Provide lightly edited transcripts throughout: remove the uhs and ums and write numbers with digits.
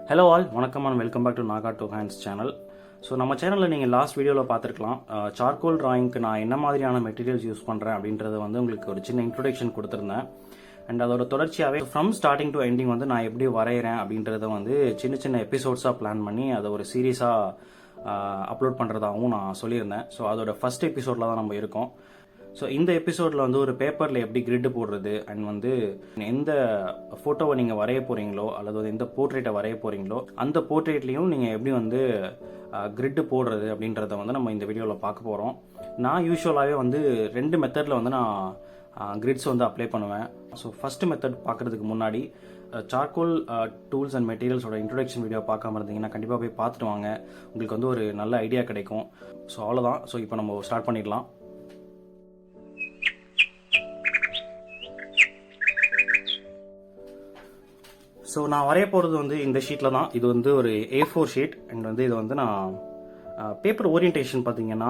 Hello all, வணக்கம் and welcome back to Naga two hands channel. So நம்ம சேனலில் நீங்கள் லாஸ்ட் வீடியோவில் பார்த்துருக்கலாம். சார்கோல் டிராயிங்க்கு நான் என்ன மாதிரியான மெட்டீரியல்ஸ் யூஸ் பண்ணுறேன் அப்படின்றத வந்து உங்களுக்கு ஒரு சின்ன இன்ட்ரொடக்ஷன் கொடுத்துருந்தேன். அண்ட் அதோட தொடர்ச்சியாகவே ஃப்ரம் ஸ்டார்டிங் டு எண்டிங் வந்து நான் எப்படி வரைகிறேன் அப்படின்றத வந்து சின்ன சின்ன எபிசோட்ஸாக பிளான் பண்ணி அதை ஒரு சீரியஸாக அப்லோட் பண்ணுறதாகவும் நான் சொல்லியிருந்தேன். ஸோ அதோட ஃபர்ஸ்ட் எபிசோடில் தான் நம்ம இருக்கோம். ஸோ இந்த எபிசோடில் வந்து ஒரு பேப்பரில் எப்படி கிரிட்டு போடுறது அண்ட் வந்து எந்த ஃபோட்டோவை நீங்கள் வரைய போகிறீங்களோ அல்லது வந்து எந்த போர்ட்ரேட்டை வரைய போகிறீங்களோ அந்த போர்ட்ரேட்லேயும் நீங்கள் எப்படி வந்து கிரிட்டு போடுறது அப்படின்றத வந்து நம்ம இந்த வீடியோவில் பார்க்க போகிறோம். நான் யூஸ்வலாகவே வந்து 2 மெத்தடில் வந்து நான் கிரிட்ஸ் வந்து அப்ளை பண்ணுவேன். ஸோ ஃபர்ஸ்ட் மெத்தட் பார்க்குறதுக்கு முன்னாடி சார்கோல் டூல்ஸ் அண்ட் மெட்டீரியல்ஸோட இன்ட்ரொடக்ஷன் வீடியோ பார்க்காம இருந்தீங்கன்னா கண்டிப்பாக போய் பார்த்துட்டு வாங்க. உங்களுக்கு வந்து ஒரு நல்ல ஐடியா கிடைக்கும். ஸோ அவ்வளோதான். ஸோ இப்போ நம்ம ஸ்டார்ட் பண்ணிடலாம். ஸோ நான் வரைய போகிறது வந்து இந்த ஷீட்டில் தான். இது வந்து ஒரு A4 ஷீட். அண்ட் வந்து இது வந்து நான் பேப்பர் ஓரியன்டேஷன் பார்த்தீங்கன்னா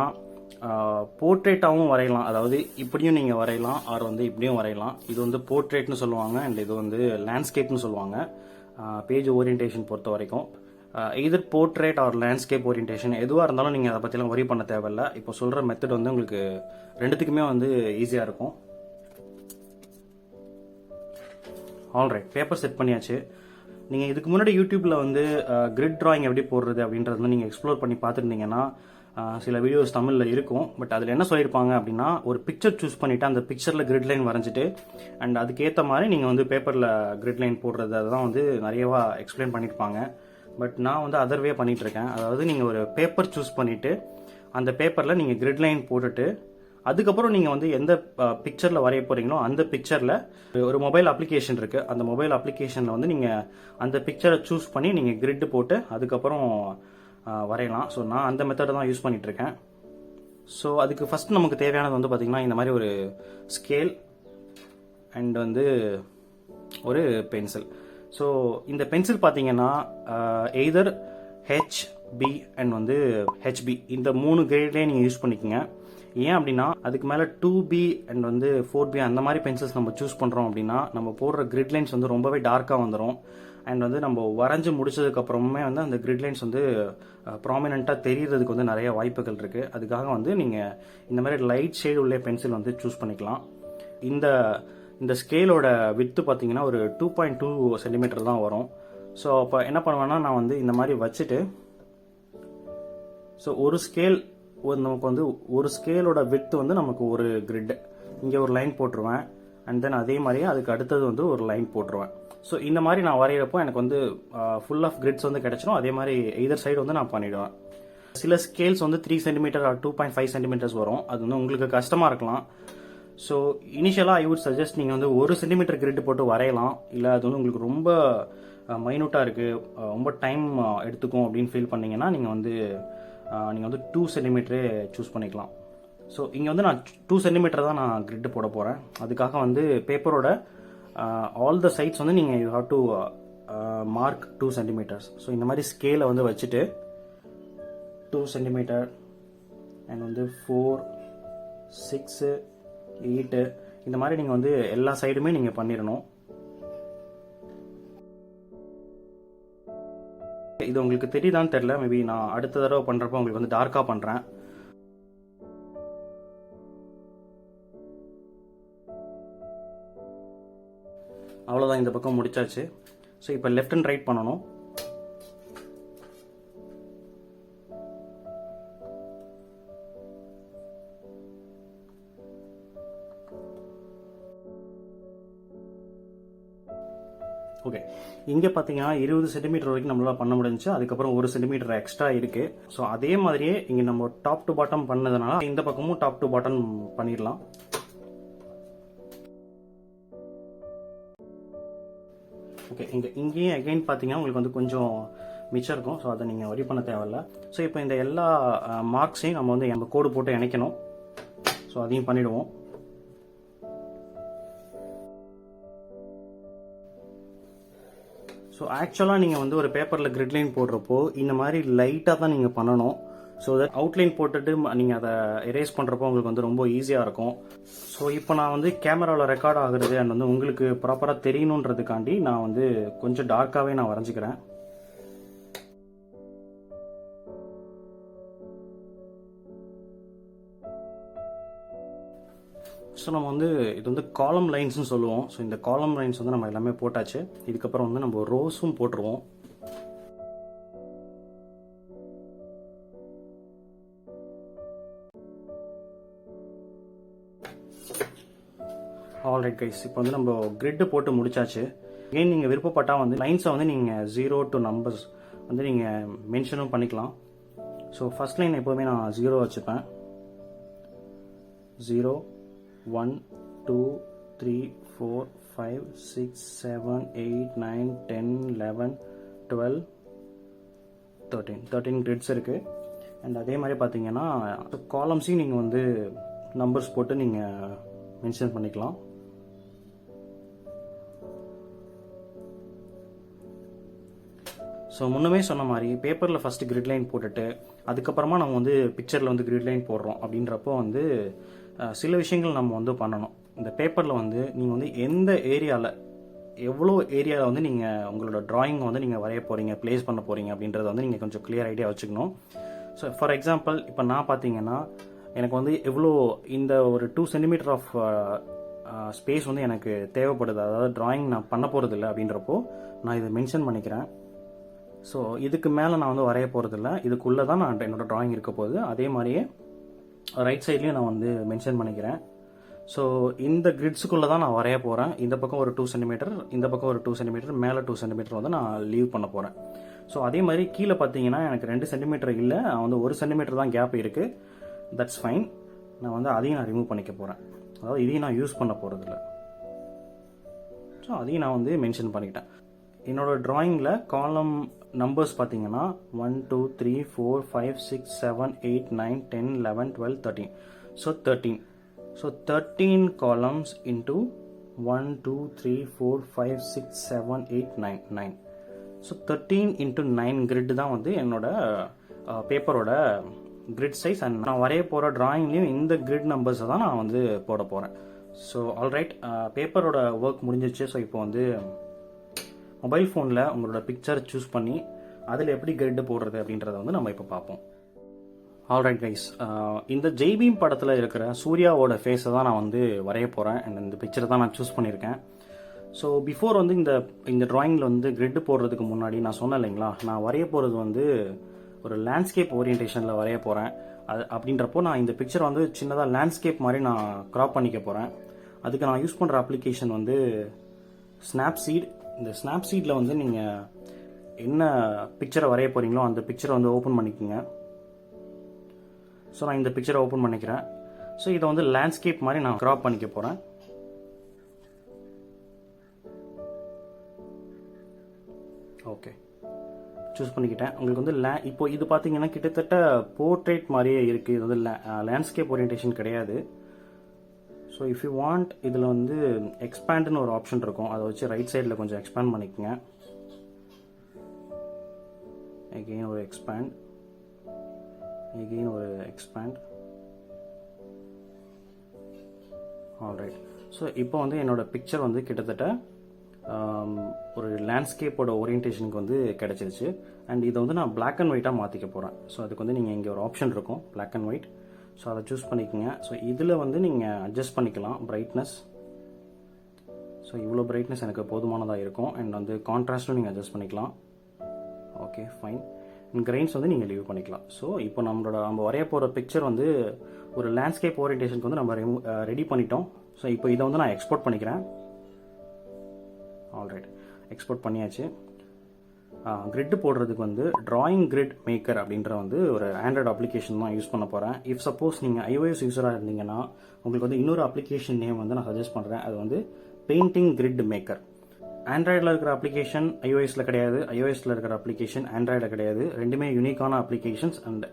போர்ட்ரேட்டாகவும் வரையலாம். அதாவது இப்படியும் நீங்கள் வரையலாம், ஆர் வந்து இப்படியும் வரையலாம். இது வந்து போர்ட்ரேட்னு சொல்லுவாங்க அண்ட் இது வந்து லேண்ட்ஸ்கேப்னு சொல்லுவாங்க பேஜ் ஓரியன்டேஷன் பொறுத்த வரைக்கும். எதர் போர்ட்ரேட் ஆர் லேண்ட்ஸ்கேப் ஓரியன்டேஷன் எதுவாக இருந்தாலும் நீங்கள் அதை பற்றிலாம் ஒரி பண்ண தேவையில்லை. இப்போ சொல்கிற மெத்தட் வந்து உங்களுக்கு ரெண்டுத்துக்குமே வந்து ஈஸியாக இருக்கும். ஆல்ரைட், பேப்பர் செட் பண்ணியாச்சு. நீங்கள் இதுக்கு முன்னாடி யூடியூப்பில் வந்து கிரிட் டிராயிங் எப்படி போடுறது அப்படின்றது வந்து நீங்கள் எக்ஸ்ப்ளோர் பண்ணி பார்த்துருந்தீங்கன்னா சில வீடியோஸ் தமிழில் இருக்கும். பட் அதில் என்ன சொல்லியிருப்பாங்க அப்படின்னா, ஒரு பிக்சர் சூஸ் பண்ணிவிட்டு அந்த பிக்சரில் கிரிட் லைன் வரைஞ்சிட்டு அண்ட் அதுக்கேற்ற மாதிரி நீங்கள் வந்து பேப்பரில் கிரிட் லைன் போடுறது அதெல்லாம் வந்து நிறையவா எக்ஸ்பிளைன் பண்ணியிருப்பாங்க. பட் நான் வந்து அதர்வே பண்ணிகிட்ருக்கேன். அதாவது நீங்கள் ஒரு பேப்பர் சூஸ் பண்ணிவிட்டு அந்த பேப்பரில் நீங்கள் கிரிட் லைன் போட்டுட்டு அதுக்கப்புறம் நீங்கள் வந்து எந்த பிக்சரில் வரைய போகிறீங்களோ அந்த பிக்சரில் ஒரு மொபைல் அப்ளிகேஷன் இருக்குது. அந்த மொபைல் அப்ளிகேஷனில் வந்து நீங்கள் அந்த பிக்சரை சூஸ் பண்ணி நீங்கள் கிரிட்டு போட்டு அதுக்கப்புறம் வரையலாம். ஸோ நான் அந்த மெத்தடை தான் யூஸ் பண்ணிகிட்ருக்கேன். ஸோ அதுக்கு ஃபஸ்ட் நமக்கு தேவையானது வந்து பார்த்திங்கன்னா இந்த மாதிரி ஒரு ஸ்கேல் அண்ட் வந்து ஒரு பென்சில். ஸோ இந்த பென்சில் பார்த்தீங்கன்னா எய்தர் HB அண்ட் வந்து HB இந்த 3 கிரேட்லேயே நீங்கள் யூஸ் பண்ணிக்கோங்க. ஏன் அப்படின்னா அதுக்கு மேலே 2B அண்ட் வந்து 4B அந்த மாதிரி பென்சில்ஸ் நம்ம சூஸ் பண்ணுறோம் அப்படின்னா நம்ம போடுற கிரிட் லைன்ஸ் வந்து ரொம்பவே டார்க்காக வந்துடும். அண்ட் வந்து நம்ம வரைஞ்சி முடிச்சதுக்கப்புறமே வந்து அந்த கிரிட் லைன்ஸ் வந்து ப்ராமினெண்ட்டாக தெரியறதுக்கு வந்து நிறைய வாய்ப்புகள் இருக்குது. அதுக்காக வந்து நீங்கள் இந்த மாதிரி லைட் ஷேடு உள்ள பென்சில் வந்து சூஸ் பண்ணிக்கலாம். இந்த ஸ்கேலோட வித்து பார்த்தீங்கன்னா ஒரு 2.2 சென்டிமீட்டர் தான் வரும். ஸோ அப்போ என்ன பண்ணுவேன்னா நான் வந்து இந்த மாதிரி வச்சுட்டு ஸோ ஒரு ஸ்கேல் நமக்கு வந்து ஒரு ஸ்கேலோட வித்து வந்து நமக்கு ஒரு கிரிட் இங்கே ஒரு லைன் போட்டுருவேன். அண்ட் தென் அதே மாதிரியே அதுக்கு அடுத்தது வந்து ஒரு லைன் போட்டுருவேன். ஸோ இந்த மாதிரி நான் வரைகிறப்போ எனக்கு வந்து ஃபுல் ஆஃப் கிரிட்ஸ் வந்து கிடைச்சிடும். அதே மாதிரி எதர் சைடு வந்து நான் பண்ணிவிடுவேன். சில ஸ்கேல்ஸ் வந்து 3 சென்டிமீட்டர் ஆர் 2.5 சென்டிமீட்டர்ஸ் வரும். அது வந்து உங்களுக்கு கஷ்டமாக இருக்கலாம். ஸோ இனிஷியலாக ஐ வுட் சஜஸ்ட் நீங்கள் வந்து 1 சென்டிமீட்டர் கிரிட் போட்டு வரையலாம். இல்லை அது வந்து உங்களுக்கு ரொம்ப மைனூட்டாக இருக்குது, ரொம்ப டைம் எடுத்துக்கும் அப்படின்னு ஃபீல் பண்ணிங்கன்னா நீங்கள் வந்து 2 சென்டிமீட்டரே சூஸ் பண்ணிக்கலாம். ஸோ இங்கே வந்து நான் 2 சென்டிமீட்டர் தான் நான் கிரிட்டு போட போகிறேன். அதுக்காக வந்து பேப்பரோட ஆல் த சைட்ஸ் வந்து நீங்கள் you have to mark 2 centimetres. So இந்த மாதிரி ஸ்கேலை வந்து வச்சுட்டு 2 சென்டிமீட்டர் அண்ட் வந்து 4, 6, 8 இந்த மாதிரி நீங்கள் வந்து எல்லா சைடுமே நீங்கள் பண்ணிடணும். இது உங்களுக்கு தெரியுதான்னு தெரியல, மேபி நான் அடுத்த தடவை பண்ணுறப்போ உங்களுக்கு வந்து டார்க்காக பண்ணுறேன். அவ்வளோதான், இந்த பக்கம் முடிச்சாச்சு. ஸோ இப்போ லெஃப்ட் அண்ட் ரைட் பண்ணணும். ஓகே, இங்கே பார்த்தீங்கன்னா 20 சென்டிமீட்டர் வரைக்கும் நம்மளால் பண்ண முடிஞ்சிச்சு. அதுக்கப்புறம் 1 சென்டிமீட்டர் எக்ஸ்ட்ரா இருக்குது. ஸோ அதே மாதிரியே இங்கே நம்ம டாப் டு பாட்டம் பண்ணதுனால இந்த பக்கமும் டாப் டு பாட்டம் பண்ணிடலாம். ஓகே, இங்கேயும் அகைன் பார்த்தீங்கன்னா உங்களுக்கு வந்து கொஞ்சம் மிச்சம் இருக்கும். ஸோ அதை நீங்கள் ஒரி பண்ண தேவையில்ல. ஸோ இப்போ இந்த எல்லா மார்க்ஸையும் நம்ம வந்து நம்ம கோடு போட்டு இணைக்கணும். ஸோ அதையும் பண்ணிவிடுவோம். ஸோ ஆக்சுவலாக நீங்கள் வந்து ஒரு பேப்பரில் கிரிட் லைன் போடுறப்போ இந்த மாதிரி லைட்டாக தான் நீங்கள் பண்ணணும். ஸோ தட் அவுட்லைன் போட்டுட்டு நீங்கள் அதை எரேஸ் பண்ணுறப்போ உங்களுக்கு வந்து ரொம்ப ஈஸியாக இருக்கும். ஸோ இப்போ நான் வந்து கேமராவில் ரெக்கார்ட் ஆகுறது அண்ட் வந்து உங்களுக்கு ப்ராப்பராக தெரியணுன்றதுக்காண்டி நான் வந்து கொஞ்சம் டார்க்காகவே நான் வரைஞ்சிக்கிறேன். ஸோ நம்ம வந்து இது வந்து காலம் லைன்ஸ்னு சொல்லுவோம். ஸோ இந்த காலம் லைன்ஸ் வந்து நம்ம எல்லாமே போட்டாச்சு. இதுக்கப்புறம் வந்து நம்ம ரோஸும் போட்டுருவோம். ஆல்ரைட் கைஸ், இப்போ வந்து நம்ம கிரிட்டு போட்டு முடிச்சாச்சு. ஏன் நீங்கள் விருப்பப்பட்டால் வந்து லைன்ஸை வந்து நீங்கள் 0 to numbers வந்து நீங்கள் மென்ஷனும் பண்ணிக்கலாம். ஸோ ஃபர்ஸ்ட் லைன் எப்போவுமே நான் 0 வச்சுப்பேன். 0 1 2 3 4 5 6 7 8 9 10 11 12 13 கிரிட்ஸ் இருக்குது. அண்ட் அதே மாதிரி பார்த்தீங்கன்னா காலம்ஸையும் நீங்கள் வந்து நம்பர்ஸ் போட்டு நீங்கள் மென்ஷன் பண்ணிக்கலாம். ஸோ முன்னமே சொன்ன மாதிரி பேப்பரில் ஃபஸ்ட்டு கிரிட் லைன் போட்டுட்டு அதுக்கப்புறமா நம்ம வந்து பிக்சரில் வந்து கிரிட் லைன் போடுறோம். அப்படின்றப்போ வந்து சில விஷயங்கள் நம்ம வந்து பண்ணணும். இந்த பேப்பரில் வந்து நீங்கள் வந்து எந்த ஏரியாவில் எவ்வளோ ஏரியாவில் வந்து நீங்கள் உங்களோட ட்ராயிங்கை வந்து நீங்கள் வரைய போகிறீங்க, ப்ளேஸ் பண்ண போகிறீங்க அப்படின்றத வந்து நீங்கள் கொஞ்சம் கிளியர் ஐடியா வச்சுக்கணும். ஸோ ஃபார் எக்ஸாம்பிள் இப்போ நான் பார்த்தீங்கன்னா எனக்கு வந்து எவ்வளோ இந்த ஒரு 2 centimeter ஆஃப் ஸ்பேஸ் வந்து எனக்கு தேவைப்படுது, அதாவது ட்ராயிங் நான் பண்ண போகிறது இல்லை அப்படின்றப்போ நான் இதை மென்ஷன் பண்ணிக்கிறேன். ஸோ இதுக்கு மேலே நான் வந்து வரைய போகிறதில்ல, இதுக்குள்ளே தான் நான் என்னோடய ட்ராயிங் இருக்க போகுது. அதே மாதிரியே ரைட் சைட்லேயும் நான் வந்து மென்ஷன் பண்ணிக்கிறேன். ஸோ இந்த கிரிட்ஸுக்குள்ளே தான் நான் வரைய போகிறேன். இந்த பக்கம் ஒரு 2 centimeter, இந்த பக்கம் ஒரு 2 centimeter, மேலே 2 centimeter வந்து நான் லீவ் பண்ண போகிறேன். ஸோ அதே மாதிரி கீழே பார்த்தீங்கன்னா எனக்கு 2 centimeter இல்லை, வந்து 1 centimeter தான் கேப் இருக்குது. That's fine. நான் வந்து அதையும் நான் ரிமூவ் பண்ணிக்க போகிறேன். அதாவது இதையும் நான் யூஸ் பண்ண போகிறதில்ல. ஸோ அதையும் நான் வந்து மென்ஷன் பண்ணிக்கிட்டேன். என்னோடய ட்ராயிங்கில் காலம் நம்பர்ஸ் பார்த்தீங்கன்னா 1 2 3 4 5 6 7 8 9 10 11 12 13. So 13. So 13 columns into 1 2 3 4 5 6 7 8 9 9. So 13 into 9 grid தான் வந்து என்னோட பேப்பரோட கிரிட் சைஸ். அண்ட் நான் வரைய போகிற ட்ராயிங்லேயும் இந்த கிரிட் நம்பர்ஸை தான் நான் வந்து போட போகிறேன். ஸோ ஆல்ரைட், பேப்பரோட ஒர்க் முடிஞ்சிச்சு. ஸோ இப்போ வந்து மொபைல் ஃபோனில் உங்களோட பிக்சர் சூஸ் பண்ணி அதில் எப்படி கிரிட் போடுறது அப்படின்றத வந்து நம்ம இப்போ பார்ப்போம். ஆல்ரைட் கைஸ், இந்த ஜெய்பீம் படத்தில் இருக்கிற சூர்யாவோட ஃபேஸை தான் நான் வந்து வரைய போகிறேன். அண்ட் இந்த பிக்சரை தான் நான் சூஸ் பண்ணியிருக்கேன். ஸோ பிஃபோர் வந்து இந்த ட்ராயிங்கில் வந்து கிரிட் போடுறதுக்கு முன்னாடி நான் சொன்னேன் இல்லைங்களா, நான் வரைய போகிறது வந்து ஒரு லேண்ட்ஸ்கேப் ஓரியன்டேஷனில் வரைய போகிறேன். அப்படின்றப்போ நான் இந்த பிக்சர் வந்து சின்னதாக லேண்ட்ஸ்கேப் மாதிரி நான் க்ராப் பண்ணிக்க போகிறேன். அதுக்கு நான் யூஸ் பண்ணுற அப்ளிகேஷன் வந்து ஸ்னாப்சீட். இந்த ஸ்னாப்சீடில் வந்து நீங்கள் என்ன பிக்சரை வரைய போகிறீங்களோ அந்த பிக்சரை வந்து ஓப்பன் பண்ணிக்கோங்க. ஸோ நான் இந்த பிக்சரை ஓப்பன் பண்ணிக்கிறேன். ஸோ இதை வந்து லேண்ட்ஸ்கேப் மாதிரி நான் க்ராப் பண்ணிக்க போகிறேன். ஓகே, சூஸ் பண்ணிக்கிட்டேன். உங்களுக்கு வந்து இப்போ இது பார்த்தீங்கன்னா கிட்டத்தட்ட போர்ட்ரேட் மாதிரியே இருக்குது. இது வந்து லேண்ட்ஸ்கேப் ஓரியன்டேஷன் கிடையாது. ஸோ இஃப் யூ வாண்ட் இதில் வந்து எக்ஸ்பேண்டுன்னு ஒரு ஆப்ஷன் இருக்கும், அதை வச்சு ரைட் சைடில் கொஞ்சம் எக்ஸ்பேண்ட் பண்ணிக்கோங்க. எகெயின் ஒரு எக்ஸ்பேண்ட், எகெயின் ஒரு எக்ஸ்பேண்ட். ஆல்ரைட், ஸோ இப்போ வந்து என்னோடய பிக்சர் வந்து கிட்டத்தட்ட ஒரு லேண்ட்ஸ்கேப்போட ஓரியன்டேஷனுக்கு வந்து கிடச்சிருச்சு. அண்ட் இதை வந்து நான் பிளாக் அண்ட் ஒயிட்டாக மாற்றிக்க போகிறேன். ஸோ அதுக்கு வந்து நீங்கள் இங்கே ஒரு ஆப்ஷன் இருக்கும் பிளாக் அண்ட் ஒயிட். ஸோ அதை சூஸ் பண்ணிக்கோங்க. ஸோ இதில் வந்து நீங்கள் அட்ஜஸ்ட் பண்ணிக்கலாம் பிரைட்னஸ். ஸோ இவ்வளோ பிரைட்னஸ் எனக்கு போதுமானதாக இருக்கும். அண்ட் வந்து கான்ட்ராஸ்ட்டும் நீங்கள் அட்ஜஸ்ட் பண்ணிக்கலாம். Okay fine. அண்ட் கிரெயின்ஸ் வந்து நீங்கள் லீவ் பண்ணிக்கலாம். ஸோ இப்போ நம்ம வரைய போகிற பிக்சர் வந்து ஒரு லேண்ட்ஸ்கேப் ஓரியன்டேஷனுக்கு வந்து நம்ம ரெடி பண்ணிட்டோம். ஸோ இப்போ இதை வந்து நான் எக்ஸ்போர்ட் பண்ணிக்கிறேன். ஆல்ரைட், எக்ஸ்போர்ட் பண்ணியாச்சு. கிரிட் போடுறதுக்கு வந்து டிராயிங் கிரிட் மேக்கர் அப்படின்ற வந்து ஒரு ஆண்ட்ராய்டு அப்ளிகேஷன் தான் யூஸ் பண்ண போகிறேன். இஃப் சப்போஸ் நீங்கள் iOS யூஸராக இருந்தீங்கன்னா உங்களுக்கு வந்து இன்னொரு அப்ளிகேஷன் நேம் வந்து நான் சஜஸ்ட் பண்ணுறேன். அது வந்து பெயிண்டிங் கிரிட் மேக்கர். ஆண்ட்ராய்டில் இருக்கிற அப்ளிகேஷன் iOSல கிடையாது, iOSல இருக்கிற அப்ளிகேஷன் ஆண்ட்ராய்டில் கிடையாது. ரெண்டுமே யூனிக்கான அப்ளிகேஷன்ஸ். அண்ட்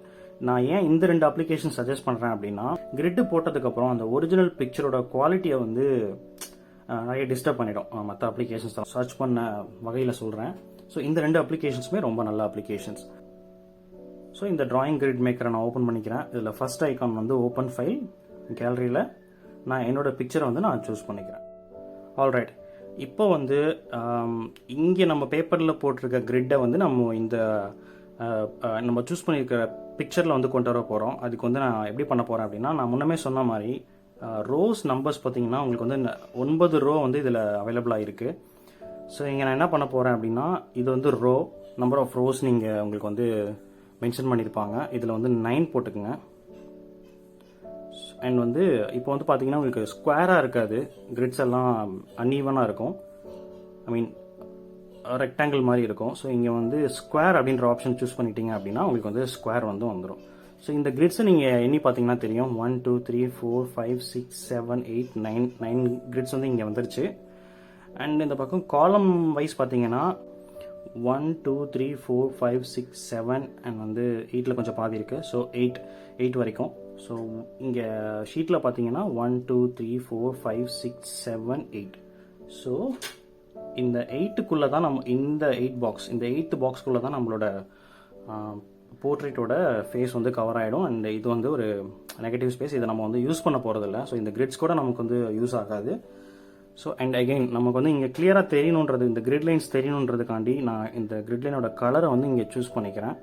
நான் ஏன் இந்த 2 அப்ளிகேஷன் சஜஸ்ட் பண்ணுறேன் அப்படின்னா, கிரிட் போட்டதுக்கப்புறம் அந்த ஒரிஜினல் பிக்சரோட குவாலிட்டியை வந்து நிறைய டிஸ்டர்ப் பண்ணிடும் மற்ற அப்ளிகேஷன்ஸ் தான் சர்ச் பண்ண வகையில் சொல்கிறேன். ஸோ இந்த 2 அப்ளிகேஷன்ஸுமே ரொம்ப நல்ல அப்ளிகேஷன்ஸ். ஸோ இந்த டிராயிங் கிரிட் மேக்கரை நான் ஓப்பன் பண்ணிக்கிறேன். இதில் ஃபர்ஸ்ட் ஐக்கான் வந்து ஓப்பன் ஃபைல், கேலரியில் நான் என்னோடய பிக்சரை வந்து நான் சூஸ் பண்ணிக்கிறேன். ஆல்ரைட், இப்போ வந்து இங்கே நம்ம பேப்பரில் போட்டிருக்க கிரிட்டை வந்து நம்ம சூஸ் பண்ணியிருக்கிற பிக்சரில் வந்து கொண்டு வர போகிறோம். அதுக்கு வந்து நான் எப்படி பண்ண போகிறேன் அப்படின்னா, நான் முன்னமே சொன்ன மாதிரி ரோஸ் நம்பர்ஸ் பார்த்தீங்கன்னா உங்களுக்கு வந்து 9 ரோ வந்து இதில் அவைலபிளாக இருக்குது. ஸோ இங்கே நான் என்ன பண்ண போகிறேன் அப்படின்னா, இது வந்து ரோ நம்பர் ஆஃப் ரோஸ் நீங்கள் உங்களுக்கு வந்து மென்ஷன் பண்ணியிருப்பாங்க. இதில் வந்து 9 போட்டுக்குங்க. அண்ட் வந்து இப்போ வந்து பார்த்தீங்கன்னா உங்களுக்கு ஸ்கொயராக இருக்காது, கிரிட்ஸ் எல்லாம் அன்ஈவனாக இருக்கும். ஐ மீன் ரெக்டாங்கிள் மாதிரி இருக்கும். ஸோ இங்கே வந்து ஸ்கொயர் அப்படின்ற ஆப்ஷன் சூஸ் பண்ணிட்டீங்க அப்படின்னா உங்களுக்கு வந்து ஸ்கொயர் வந்து வந்துடும். ஸோ இந்த கிரிட்ஸை நீங்கள் எண்ணி பார்த்தீங்கன்னா தெரியும். 1 2 3 4 5 6 7 8 9 கிரிட்ஸ் வந்து இங்கே வந்துருச்சு. அண்ட் இந்த பக்கம் காலம் வைஸ் பார்த்தீங்கன்னா 1 2 3 4 5 6 7 அண்ட் வந்து 8ல் கொஞ்சம் பாதி இருக்குது. ஸோ 8 வரைக்கும். ஸோ இங்கே ஷீட்டில் பார்த்தீங்கன்னா 1 2 3 4 5 6 7 8. ஸோ இந்த 8க்குள்ளே தான் நம்ம இந்த 8th பாக்ஸ்க்குள்ளே தான் நம்மளோட போர்ட்ரேட்டோட ஃபேஸ் வந்து கவர் ஆகிடும். அண்ட் இது வந்து ஒரு நெகட்டிவ் ஸ்பேஸ், இதை நம்ம வந்து யூஸ் பண்ண போகிறதில்ல. ஸோ இந்த கிரிட்ஸ் கூட நமக்கு வந்து யூஸ் ஆகாது. ஸோ அண்ட் அகெயின் நமக்கு வந்து இங்கே கிளியராக தெரியணுன்றது, இந்த கிரிட் லைன்ஸ் தெரியணுன்றதுக்காண்டி நான் இந்த கிரிட் லைனோட கலரை வந்து இங்கே சூஸ் பண்ணிக்கிறேன்.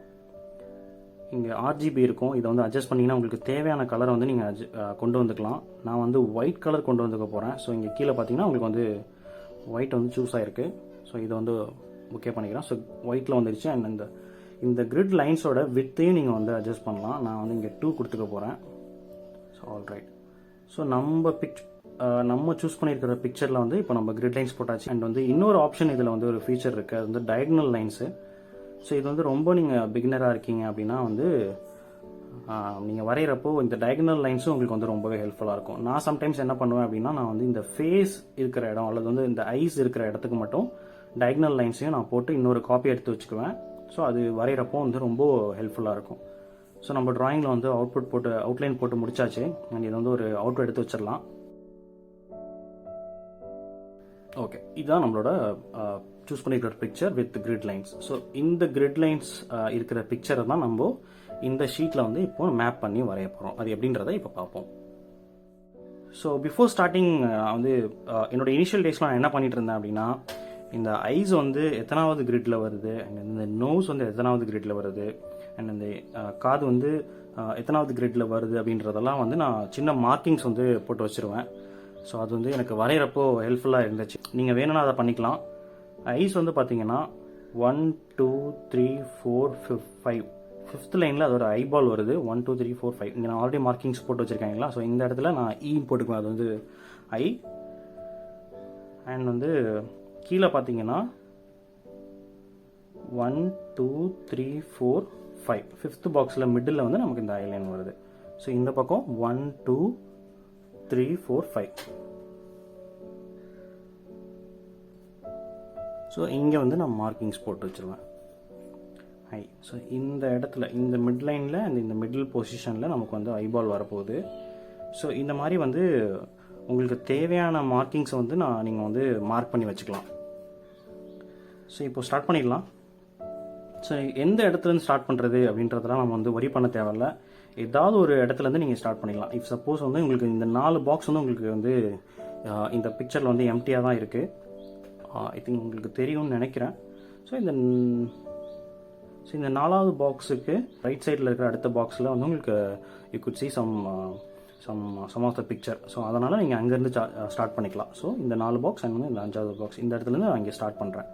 இங்கே RGB இருக்கும், இதை வந்து அட்ஜஸ்ட் பண்ணிங்கன்னா உங்களுக்கு தேவையான கலரை வந்து நீங்கள் கொண்டு வந்துக்கலாம். நான் வந்து ஒயிட் கலர் கொண்டு வந்துக்க போகிறேன். ஸோ இங்கே கீழே பார்த்தீங்கன்னா உங்களுக்கு வந்து ஒயிட் வந்து சூஸ் ஆகிருக்கு. ஸோ இதை வந்து ஓகே பண்ணிக்கிறேன். ஸோ ஒயிட்டில் வந்துருச்சு. அண்ட் இந்த கிரிட் லைன்ஸோட வித்தையும் நீங்கள் வந்து அட்ஜஸ்ட் பண்ணலாம். நான் வந்து இங்கே 2 கொடுத்துக்க போகிறேன். So alright. ஸோ நம்ம சூஸ் பண்ணியிருக்கிற பிக்சரில் வந்து இப்போ நம்ம கிரிட் லைன்ஸ் போட்டாச்சு. அண்ட் வந்து இன்னொரு ஆப்ஷன் இதில் வந்து ஒரு ஃபீச்சர் இருக்குது, அது வந்து டயகனல் லைன்ஸு. ஸோ இது வந்து ரொம்ப நீங்கள் பிகினராக இருக்கீங்க அப்படின்னா வந்து நீங்கள் வரைகிறப்போ இந்த டயகனல் லைன்ஸும் உங்களுக்கு வந்து ரொம்பவே ஹெல்ப்ஃபுல்லாக இருக்கும். நான் சம்டைம்ஸ் என்ன பண்ணுவேன் அப்படின்னா, நான் வந்து இந்த ஃபேஸ் இருக்கிற இடம் அல்லது வந்து இந்த ஐஸ் இருக்கிற இடத்துக்கு மட்டும் டயகனல் லைன்ஸையும் நான் போட்டு இன்னொரு காப்பி எடுத்து வச்சுக்குவேன். ஸோ அது வரைகிறப்போ வந்து ரொம்ப ஹெல்ப்ஃபுல்லாக இருக்கும். ஸோ நம்ம ட்ராயிங்கில் வந்து அவுட்லைன் போட்டு முடிச்சாச்சு. அண்ட் இது வந்து ஒரு அவுட்புட் எடுத்து வச்சிடலாம். ஓகே, இதுதான் நம்மளோட சூஸ் பண்ணிக்கிற picture with grid lines. So இந்த கிரிட் லைன்ஸ் இருக்கிற பிக்சரை தான் நம்ம இந்த ஷீட்டில் வந்து இப்போ மேப் பண்ணி வரைய போகிறோம். அது எப்படின்றத இப்போ பார்ப்போம். ஸோ பிஃபோர் ஸ்டார்டிங் வந்து என்னோட இனிஷியல் டேஸ்லாம் நான் என்ன பண்ணிட்டு இருந்தேன் அப்படின்னா, இந்த ஐஸ் வந்து எத்தனாவது கிரிட்ல வருது, அண்ட் இந்த நோஸ் வந்து எத்தனாவது கிரிட்ல வருது, அண்ட் இந்த காது வந்து எத்தனாவது கிரிட்ல வருது அப்படின்றதெல்லாம் வந்து நான் சின்ன மார்க்கிங்ஸ் வந்து போட்டு வச்சிருவேன். ஸோ அது வந்து எனக்கு வரைகிறப்போ ஹெல்ப்ஃபுல்லாக இருந்துச்சு. நீங்கள் வேணும்னா அதை பண்ணிக்கலாம். ஐஸ் வந்து பார்த்தீங்கன்னா 1 2 3 4 5 5th லைனில் அது ஒரு ஐபால் வருது. 1 2 3 4 5. இங்கே நான் ஆல்ரெடி மார்க்கிங்ஸ் போட்டு வச்சுருக்கேங்களா. ஸோ இந்த இடத்துல நான் போட்டுக்குவேன், அது வந்து ஐ. அண்ட் வந்து கீழே பார்த்தீங்கன்னா 1 2 3 4 5 5th பாக்ஸில் மிடில் வந்து நமக்கு இந்த ஐலைன் வருது. ஸோ இந்த பக்கம் 1 2 3 4 5. ஸோ இங்கே வந்து நான் மார்க்கிங்ஸ் போட்டு வச்சுருவேன் ஐ. ஸோ இந்த இடத்துல இந்த மிட் லைனில் அண்ட் இந்த மிடில் பொசிஷனில் நமக்கு வந்து ஐபால் வரப்போகுது. ஸோ இந்த மாதிரி வந்து உங்களுக்கு தேவையான மார்க்கிங்ஸை வந்து நீங்கள் வந்து மார்க் பண்ணி வச்சுக்கலாம். ஸோ இப்போ ஸ்டார்ட் பண்ணிடலாம். ஸோ எந்த இடத்துலேருந்து ஸ்டார்ட் பண்ணுறது அப்படின்றதெல்லாம் நம்ம வந்து வரி பண்ண தேவையில்ல. ஏதாவது ஒரு இடத்துலேருந்து நீங்கள் ஸ்டார்ட் பண்ணிடலாம். இஃப் சப்போஸ் வந்து உங்களுக்கு இந்த 4 பாக்ஸ் வந்து உங்களுக்கு வந்து இந்த பிக்சரில் வந்து எம்டியாக தான் இருக்குது. ஐ திங்க் உங்களுக்கு தெரியும்னு நினைக்கிறேன். ஸோ இந்த 4வது பாக்ஸுக்கு ரைட் சைடில் இருக்கிற அடுத்த பாக்ஸில் வந்து உங்களுக்கு you could see some of the picture. So அதனால் நீங்கள் அங்கேருந்து ஸ்டார்ட் பண்ணிக்கலாம். ஸோ இந்த 4 பாக்ஸ் அண்ட் வந்து இந்த 5வது பாக்ஸ் இந்த இடத்துலேருந்து நான் இங்கே ஸ்டார்ட் பண்ணுறேன்.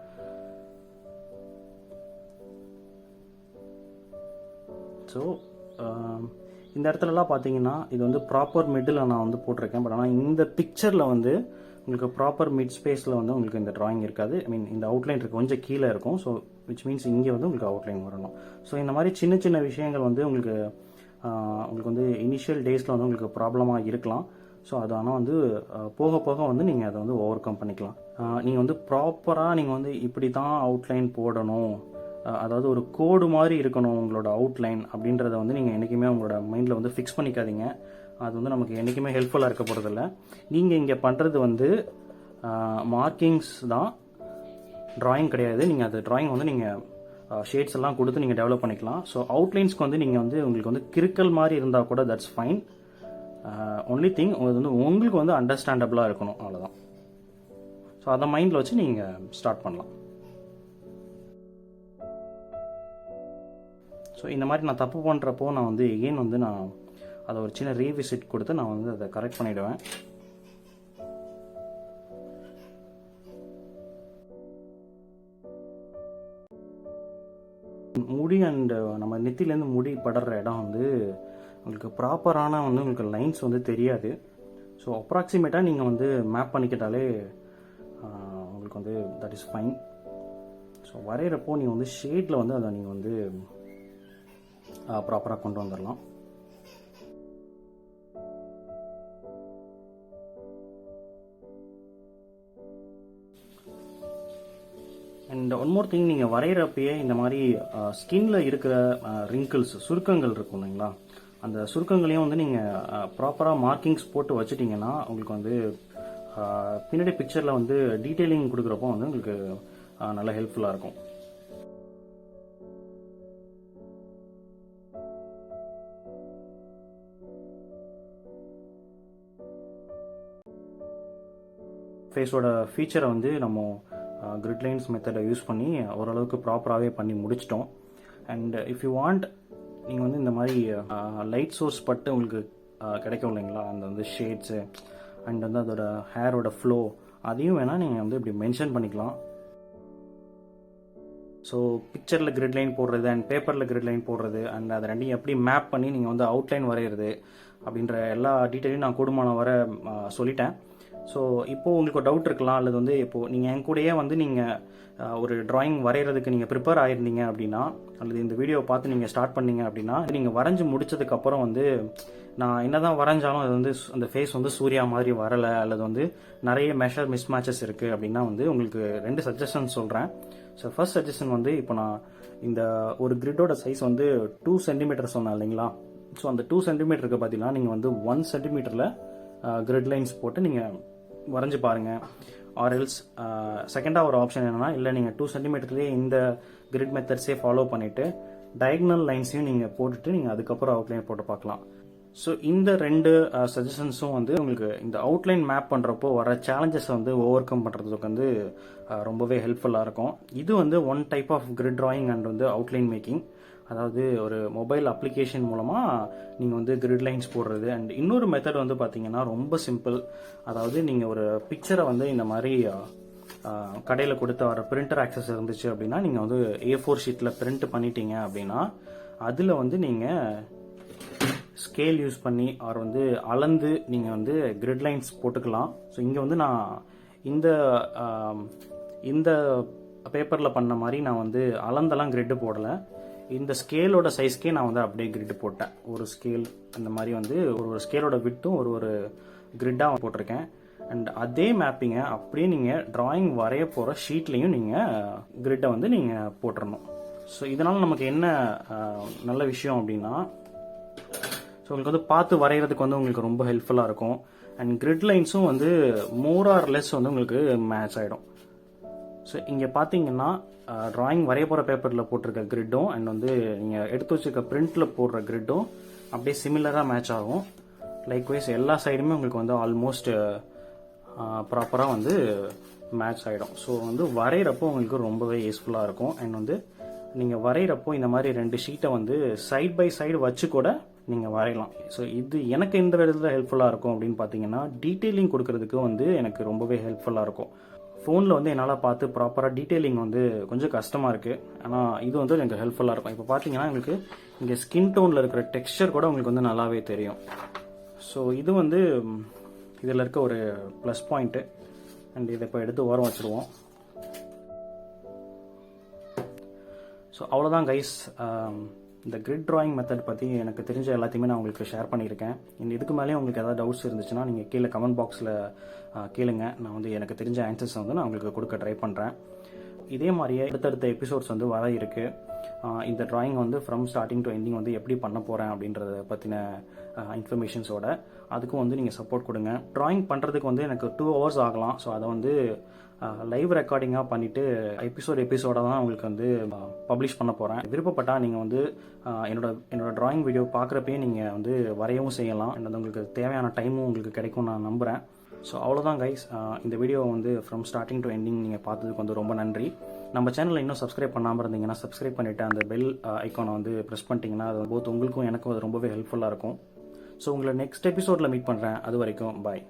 ஸோ இந்த இடத்துலலாம் பார்த்தீங்கன்னா இது வந்து ப்ராப்பர் மிடில் நான் வந்து போட்டிருக்கேன். பட் ஆனால் இந்த பிக்சரில் வந்து உங்களுக்கு ப்ராப்பர் மிட் ஸ்பேஸில் வந்து உங்களுக்கு இந்த ட்ராயிங் இருக்காது. ஐ மீன் இந்த அவுட்லைன் இருக்குது, கொஞ்சம் கீழே இருக்கும். ஸோ விச் மீன்ஸ் இங்கே வந்து உங்களுக்கு அவுட்லைன் வரணும். ஸோ இந்த மாதிரி சின்ன சின்ன விஷயங்கள் வந்து உங்களுக்கு வந்து இனிஷியல் டேஸில் வந்து உங்களுக்கு ப்ராப்ளமாக இருக்கலாம். ஸோ அது ஆனால் வந்து போக போக வந்து நீங்கள் அதை வந்து ஓவர் கம் பண்ணிக்கலாம். நீங்கள் வந்து ப்ராப்பராக நீங்கள் வந்து இப்படி தான் அவுட்லைன் போடணும், அதாவது ஒரு கோடு மாதிரி இருக்கணும் உங்களோட அவுட்லைன் அப்படின்றத வந்து நீங்கள் என்றைக்குமே உங்களோட மைண்டில் வந்து ஃபிக்ஸ் பண்ணிக்காதீங்க. அது வந்து நமக்கு என்றைக்குமே ஹெல்ப்ஃபுல்லாக இருக்க போகிறதில்ல. நீங்கள் இங்கே பண்ணுறது வந்து மார்க்கிங்ஸ் தான், ட்ராயிங் கிடையாது. நீங்கள் அது ட்ராயிங் வந்து நீங்கள் ஷேட்ஸ் எல்லாம் கொடுத்து நீங்கள் டெவலப் பண்ணிக்கலாம். ஸோ அவுட்லைன்ஸ்க்கு வந்து நீங்கள் வந்து உங்களுக்கு வந்து கிறுக்கல் மாதிரி இருந்தால் கூட தட்ஸ் ஃபைன். ஒன்லி திங் அது வந்து உங்களுக்கு வந்து அண்டர்ஸ்டாண்டபிளாக இருக்கணும், அவ்வளோதான். ஸோ அதை மைண்டில் வச்சு நீங்கள் ஸ்டார்ட் பண்ணலாம். ஸோ இந்த மாதிரி நான் தப்பு பண்ணுறப்போ நான் வந்து எகெயின் வந்து நான் அதை ஒரு சின்ன ரீவிசிட் கொடுத்து நான் வந்து அதை கரெக்ட் பண்ணிவிடுவேன். முடி அண்ட் நம்ம நெத்திலேருந்து முடி படுற இடம் வந்து உங்களுக்கு ப்ராப்பரான வந்து உங்களுக்கு லைன்ஸ் வந்து தெரியாது. ஸோ அப்ராக்சிமேட்டாக நீங்கள் வந்து மேப் பண்ணிக்கிட்டாலே உங்களுக்கு வந்து தட் இஸ் ஃபைன். ஸோ வரைகிறப்போ நீங்கள் வந்து ஷேடில் வந்து அதை நீங்கள் வந்து ப்ராப்பராக கொண்டு வந்துடலாம். அண்ட் ஒன் மோர் திங், நீங்கள் வரைகிறப்பயே இந்த மாதிரி ஸ்கின்ல இருக்கிற ரிங்கிள்ஸ் சுருக்கங்கள் இருக்கும் இல்லைங்களா, அந்த சுருக்கங்களையும் வந்து நீங்கள் ப்ராப்பராக மார்க்கிங்ஸ் போட்டு வச்சுட்டிங்கன்னா உங்களுக்கு வந்து பின்னாடி பிக்சரில் வந்து டீட்டெயிலிங் கொடுக்குறப்போ வந்து உங்களுக்கு நல்ல ஹெல்ப்ஃபுல்லாக இருக்கும். ஃபேஸோட ஃபீச்சரை வந்து நம்ம கிரிட் லைன்ஸ் மெத்தடை யூஸ் பண்ணி ஓரளவுக்கு ப்ராப்பராகவே பண்ணி முடிச்சிட்டோம். அண்ட் இஃப் யூ வாண்ட், நீங்கள் வந்து இந்த மாதிரி லைட் சோர்ஸ் பட்டு உங்களுக்கு கிடைக்கும் இல்லைங்களா, அந்த வந்து ஷேட்ஸு அண்ட் வந்து அதோட ஹேரோட ஃப்ளோ, அதையும் வேணால் நீங்கள் வந்து இப்படி மென்ஷன் பண்ணிக்கலாம். ஸோ பிக்சரில் கிரிட் லைன் போடுறது அண்ட் பேப்பரில் கிரிட் லைன் போடுறது அண்ட் அதை ரெண்டையும் எப்படி மேப் பண்ணி நீங்கள் வந்து அவுட்லைன் வரைகிறது அப்படின்ற எல்லா டீட்டெயிலையும் நான் கூடுமான வர சொல்லிட்டேன். ஸோ இப்போது உங்களுக்கு ஒரு டவுட் இருக்கலாம், அல்லது வந்து இப்போது நீங்கள் என் கூடயே வந்து நீங்கள் ஒரு ட்ராயிங் வரைகிறதுக்கு நீங்கள் ப்ரிப்பேர் ஆகிருந்தீங்க அப்படின்னா, அல்லது இந்த வீடியோவை பார்த்து நீங்கள் ஸ்டார்ட் பண்ணீங்க அப்படின்னா, நீங்கள் வரைஞ்சி முடிச்சதுக்கப்புறம் வந்து நான் என்ன தான் வரைஞ்சாலும் அது வந்து அந்த ஃபேஸ் வந்து சூர்யா மாதிரி வரலை, அல்லது வந்து நிறைய மெஷர் மிஸ் மேட்சஸ் இருக்குது அப்படின்னா வந்து உங்களுக்கு 2 சஜஷன் சொல்கிறேன். ஸோ ஃபர்ஸ்ட் சஜஷன் வந்து, இப்போ நான் இந்த ஒரு கிரிட்டோட சைஸ் வந்து 2 சென்டிமீட்டர் சொன்னேன் இல்லைங்களா. ஸோ அந்த 2 சென்டிமீட்டருக்கு பார்த்தீங்கன்னா நீங்கள் வந்து 1 சென்டிமீட்டரில் கிரிட் லைன்ஸ் போட்டு நீங்கள் வரைஞ்சி பாருங்கள். ஆர்எல்ஸ் செகண்டாக ஒரு ஆப்ஷன் என்னென்னா, இல்லை நீங்கள் 2 சென்டிமீட்டர்லேயே இந்த கிரிட் மெத்தட்ஸே ஃபாலோ பண்ணிவிட்டு டயக்னல் லைன்ஸையும் நீங்கள் போட்டுட்டு நீங்கள் அதுக்கப்புறம் அவுட்லைன் போட்டு பார்க்கலாம். ஸோ இந்த 2 சஜஷன்ஸும் வந்து உங்களுக்கு இந்த அவுட்லைன் மேப் பண்ணுறப்போ வர சேலஞ்சஸை வந்து ஓவர் கம் பண்ணுறதுக்கு வந்து ரொம்பவே ஹெல்ப்ஃபுல்லாக இருக்கும். இது வந்து one type of grid drawing and வந்து அவுட்லைன் மேக்கிங். அதாவது ஒரு மொபைல் அப்ளிகேஷன் மூலமாக நீங்கள் வந்து கிரிட் லைன்ஸ் போடுறது. அண்ட் இன்னொரு மெத்தட் வந்து பார்த்தீங்கன்னா ரொம்ப சிம்பிள். அதாவது நீங்கள் ஒரு பிக்சரை வந்து இந்த மாதிரி கடையில் கொடுத்த வர பிரிண்டர் ஆக்சஸ் இருந்துச்சு அப்படின்னா, நீங்கள் வந்து A4 ஷீட்டில் பிரிண்ட் பண்ணிட்டீங்க அப்படின்னா அதில் வந்து நீங்கள் ஸ்கேல் யூஸ் பண்ணி ஆர் வந்து அளந்து நீங்கள் வந்து கிரிட் லைன்ஸ் போட்டுக்கலாம். ஸோ இங்கே வந்து நான் இந்த பேப்பரில் பண்ண மாதிரி நான் வந்து அளந்தெல்லாம் கிரிட்டு போடலை. இந்த ஸ்கேலோட சைஸ்க்கே நான் வந்து அப்படியே கிரிட்டு போட்டேன். ஒரு ஸ்கேல் அந்த மாதிரி வந்து ஒரு ஸ்கேலோட விட்டும் ஒரு கிரிட்டாக போட்டிருக்கேன். அண்ட் அதே மேப்பிங்கை அப்படியே நீங்கள் டிராயிங் வரைய போகிற ஷீட்லேயும் நீங்கள் கிரிட்டை வந்து நீங்கள் போட்டுடணும். ஸோ இதனால் நமக்கு என்ன நல்ல விஷயம் அப்படின்னா, ஸோ உங்களுக்கு வந்து பார்த்து வரைகிறதுக்கு வந்து உங்களுக்கு ரொம்ப ஹெல்ப்ஃபுல்லாக இருக்கும். அண்ட் கிரிட் லைன்ஸும் வந்து மோர் ஆர் லெஸ் வந்து உங்களுக்கு மேட்ச் ஆகிடும். ஸோ இங்கே பார்த்தீங்கன்னா ட்ராயிங் வரைய போகிற பேப்பரில் போட்டிருக்க கிரிட்டும் அண்ட் வந்து நீங்கள் எடுத்து வச்சுருக்க பிரிண்டில் போடுற கிரிட்டும் அப்படியே சிமிலராக மேட்ச் ஆகும். லைக்வைஸ் எல்லா சைடுமே உங்களுக்கு வந்து ஆல்மோஸ்ட் ப்ராப்பராக வந்து மேட்ச் ஆகிடும். ஸோ வந்து வரைகிறப்போ உங்களுக்கு ரொம்பவே யூஸ்ஃபுல்லாக இருக்கும். அண்ட் வந்து நீங்கள் வரைகிறப்போ இந்த மாதிரி 2 ஷீட்டை வந்து சைட் பை சைடு வச்சு கூட நீங்கள் வரையலாம். ஸோ இது எனக்கு எந்த விதத்தில் ஹெல்ப்ஃபுல்லாக இருக்கும் அப்படின்னு பார்த்தீங்கன்னா, டீட்டெயிலிங் கொடுக்கறதுக்கு வந்து எனக்கு ரொம்பவே ஹெல்ப்ஃபுல்லாக இருக்கும். ஃபோனில் வந்து என்னால் பார்த்து ப்ராப்பராக டீட்டெயிலிங் வந்து கொஞ்சம் கஷ்டமாக இருக்குது. ஆனால் இது வந்து எனக்கு ஹெல்ப்ஃபுல்லாக இருக்கும். இப்போ பார்த்தீங்கன்னா உங்களுக்கு இங்கே ஸ்கின் டோனில் இருக்கிற டெக்ஸ்சர் கூட உங்களுக்கு வந்து நல்லாவே தெரியும். ஸோ இது வந்து இதில் இருக்க ஒரு ப்ளஸ் பாயிண்ட்டு. அண்ட் இதை இப்போ எடுத்து ஓரம் வச்சுருவோம். ஸோ அவ்வளோதான் கைஸ். இந்த கிரிட் ட்ராயிங் மெத்தட் பற்றி எனக்கு தெரிஞ்ச எல்லாத்தையுமே நான் உங்களுக்கு ஷேர் பண்ணியிருக்கேன். இதுக்கு மேலே உங்களுக்கு ஏதாவது டவுட்ஸ் இருந்துச்சுன்னா நீங்கள் கீழே கமெண்ட் பாக்ஸில் கேளுங்க. நான் வந்து எனக்கு தெரிஞ்ச ஆன்சர்ஸ் வந்து நான் உங்களுக்கு கொடுக்க ட்ரை பண்ணுறேன். இதே மாதிரியே அடுத்தடுத்த எபிசோட்ஸ் வந்து வர இருக்குது. இந்த ட்ராயிங் வந்து ஃப்ரம் ஸ்டார்டிங் டு எண்டிங் வந்து எப்படி பண்ண போகிறேன் அப்படின்றத பற்றின இன்ஃபர்மேஷன்ஸோட அதுக்கும் வந்து நீங்கள் சப்போர்ட் கொடுங்க. ட்ராயிங் பண்ணுறதுக்கு வந்து எனக்கு 2 hours ஆகலாம். ஸோ அதை வந்து லைவ் ரெக்கார்டிங்காக பண்ணிவிட்டு எபிசோடாக தான் உங்களுக்கு வந்து பப்ளிஷ் பண்ண போகிறேன். விருப்பப்பட்டால் நீங்கள் வந்து என்னோட ட்ராயிங் வீடியோ பார்க்குறப்பே நீங்கள் வந்து வரையவும் செய்யலாம். அண்ட் உங்களுக்கு தேவையான டைமும் உங்களுக்கு கிடைக்கும் நான் நம்புகிறேன். ஸோ அவ்வளோதான் கைஸ். இந்த வீடியோவை வந்து ஃப்ரம் ஸ்டார்டிங் டு எண்டிங் நீங்கள் பார்த்ததுக்கு வந்து ரொம்ப நன்றி. நம்ம சேனலில் இன்னும் சப்ஸ்கிரைப் பண்ணாமல் இருந்தீங்கன்னா சப்ஸ்கிரைப் பண்ணிவிட்டு அந்த பெல் ஐக்கானை வந்து ப்ரெஸ் பண்ணிட்டீங்கன்னா அது போத் உங்களுக்கும் எனக்கும் அது ரொம்பவே ஹெல்ப்ஃபுல்லாக இருக்கும். ஸோ உங்களை நெக்ஸ்ட் எபிசோடில் மீட் பண்ணுறேன். அது வரைக்கும் பாய்.